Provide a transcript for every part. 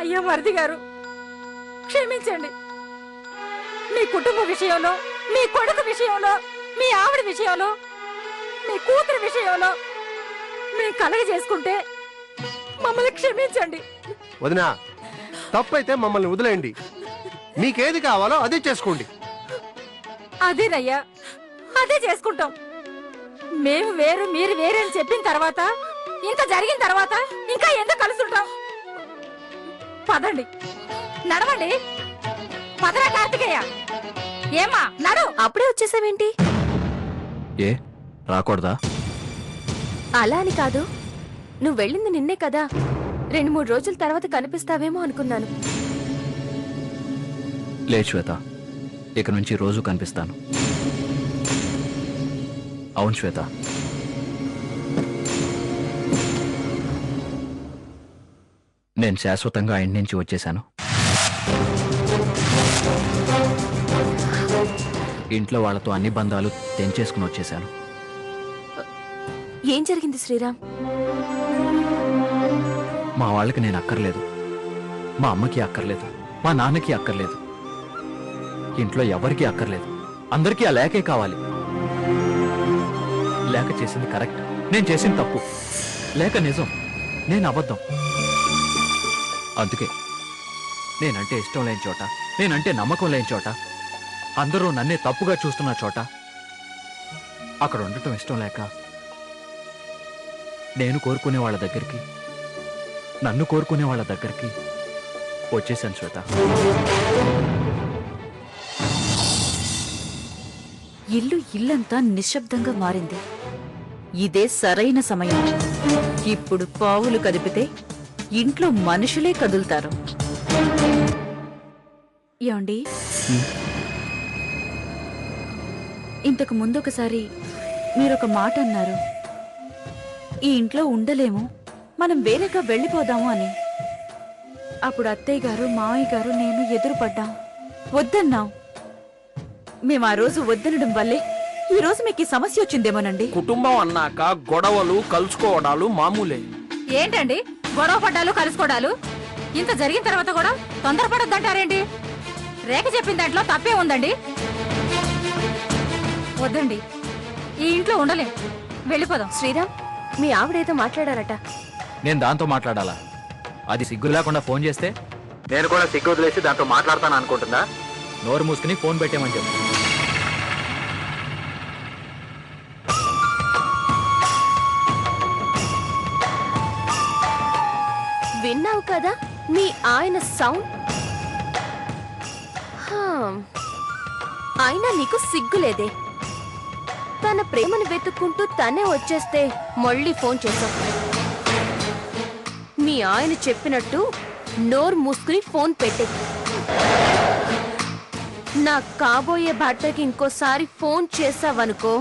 అయ్యా మరిది గారు, క్షమించండి. మీ కుటుంబ విషయంలో, మీ కొడుకు విషయంలో, మీ ఆవిడ విషయంలో, మీ కూతురు విషయంలో మేము కలగ చేసుకుంటే మమ్మల్ని క్షమించండి. వదినా, తప్పైతే మమ్మల్ని వదిలేయండి. మీకేది కావాలో అదే చేసుకోండి. అదేనయ్యా, అదే చేసుకుంటాం. మేము వేరు మీరు వేరు అని చెప్పిన తర్వాత, ఇంత జరిగిన తర్వాత ఇంకా ఎందుకు కలుసుంటాం? పదండి, నడవండి. పదరా కార్తికేయ. ఏమా నడు. అప్పుడే వచ్చేసావేంటి? ఏ రాకూడదా? అలా అని కాదు, నువ్వు వెళ్ళింది నిన్నే కదా. 2-3 రోజుల తర్వాత కనిపిస్తావేమో అనుకున్నాను. లేదు శ్వేత, ఇక నుంచి రోజు కనిపిస్తాను. అవును శ్వేత, నేను శాశ్వతంగా ఇంటి నుంచి వచ్చేశాను. ఇంట్లో వాళ్ళతో అన్ని బంధాలు తెంచేసుకుని వచ్చేశాను. ఏం జరిగింది శ్రీరామ్? మా వాళ్ళకి నేను అక్కర్లేదు, మా అమ్మకి అక్కర్లేదు, మా నాన్నకి అక్కర్లేదు, ఇంట్లో ఎవరికీ అక్కర్లేదు. అందరికీ ఆ లేకే కావాలి. లేక చేసింది కరెక్ట్, నేను చేసింది తప్పు. లేక నిజం, నేను అబద్ధం. అందుకే నేనంటే ఇష్టం లేని చోట, నేనంటే నమ్మకం లేని చోట, అందరూ నన్నే తప్పుగా చూస్తున్న చోట అక్కడ ఉండటం ఇష్టం లేక నేను కోరుకునే వాళ్ళ దగ్గరికి, నన్ను కోరుకునే వాళ్ళ దగ్గరికి వచ్చేసాను శ్వేత. ఇల్లంతా నిశ్శబ్దంగా మారింది. ఇదే సరైన సమయం. ఇప్పుడు పావులు కదిపితే ఇంట్లో మనుషులే కదులుతారు. ఏమండి, ఇంతకు ముందొకసారి మీరొక మాట అన్నారు, ఈ ఇంట్లో ఉండలేము, మనం వేరేగా వెళ్ళిపోదాము అని. అప్పుడు అత్తయ్య గారు, మావయ్య గారు, నేను ఎదురుపడ్డాం, వద్దన్నాం. మేము ఆ రోజు వద్దనడం వల్లే ఈ రోజు మీకు ఈ సమస్య వచ్చిందేమోనండి. కుటుంబం అన్నాక గొడవలు కలుసుకోవడాలు మామూలే. ఏంటండి గొడవ పడ్డాలు కలుసుకోవడాలు? ఇంత జరిగిన తర్వాత కూడా తొందరపడొద్దంటారేంటి? రేఖ చెప్పిన దాంట్లో తప్పే ఉందండి. వద్దండి, ఈ ఇంట్లో ఉండలేం, వెళ్ళిపోదాం. శ్రీరామ్, మీ ఆవిడేదో మాట్లాడారట. నేను దాంతో మాట్లాడాలా? అది సిగ్గు లేకుండా ఫోన్ చేస్తే నేను కూడా సిగ్గు వదిలేసి దాంతో మాట్లాడతాను అనుకుంటుందా? నోరు మూసుకుని ఫోన్ పెట్టామని చెప్పు. విన్నావు కదా మీ ఆయన సౌండ్? అయినా నీకు సిగ్గులేదే. తన ప్రేమను వెతుక్కుంటూ తనే వచ్చేస్తే మళ్ళీ ఫోన్ చేశావు. మీ ఆయన చెప్పినట్టు నోరు మూసుకుని ఫోన్ పెట్టే. నా కాబోయే భర్తకి ఇంకోసారి ఫోన్ చేసావనుకో,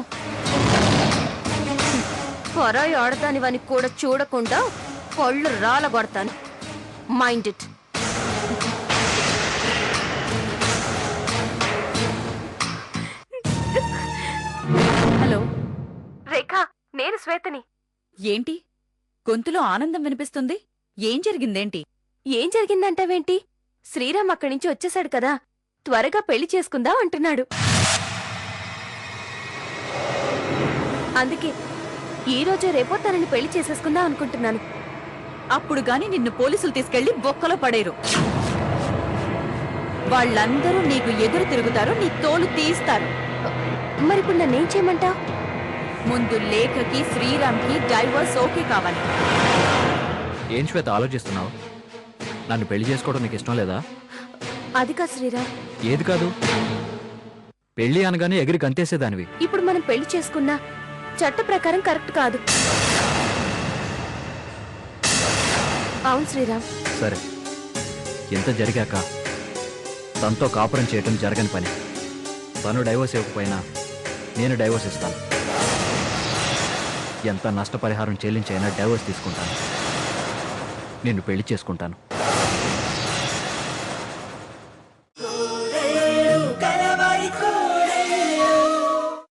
పరాయి ఆడదానివని కూడా చూడకుండా పళ్ళు రాలగొడతాను. Mind it. హలో రేఖ, నేను శ్వేతని. ఏంటి గొంతులో ఆనందం వినిపిస్తుంది? ఏం జరిగిందేంటి? ఏం జరిగిందంటావేంటి? శ్రీరామ్ అక్కడి నుంచి వచ్చేశాడు కదా, త్వరగా పెళ్లి చేసుకుందాం అంటున్నాడు. అందుకే ఈ రోజు రేపో తనని పెళ్లి చేసేసుకుందాం అనుకుంటున్నాను. అప్పుడు గాని నిన్ను పోలీసులు తీసుకెళ్లి బొక్కలో పడేరు. వాళ్ళందరూ నీకు ఎదురు తిరుగుతారు, నీ తోలు తీస్తారు. మరిప్పుడు నన్నేం చేయమంటావు? ముందు లేఖకి శ్రీరామ్కి డైవర్స్ ఓకే కావాలి. ఏం శ్వేత ఆలోచిస్తున్నావు? నన్ను పెళ్లి చేసుకోవడం నీకు ఇష్టం లేదా? అది కాదు శ్రీరామ్. ఏది కాదు? పెళ్లి అనగానే ఎగిరి గంతేసేదానివి. ఇప్పుడు మనం పెళ్లి చేసుకున్నా చట్ట ప్రకారం కరెక్ట్ కాదు. అవును శ్రీరామ్. సరే, ఇంత జరిగాక తనతో కాపురం చేయటం జరగని పని. తను డైవోర్స్ ఇవ్వకపోయినా నేను డైవోర్స్ ఇస్తాను. ఎంత నష్టపరిహారం చెల్లించైనా డైవోర్స్ తీసుకుంటాను. నిన్ను పెళ్లి చేసుకుంటాను.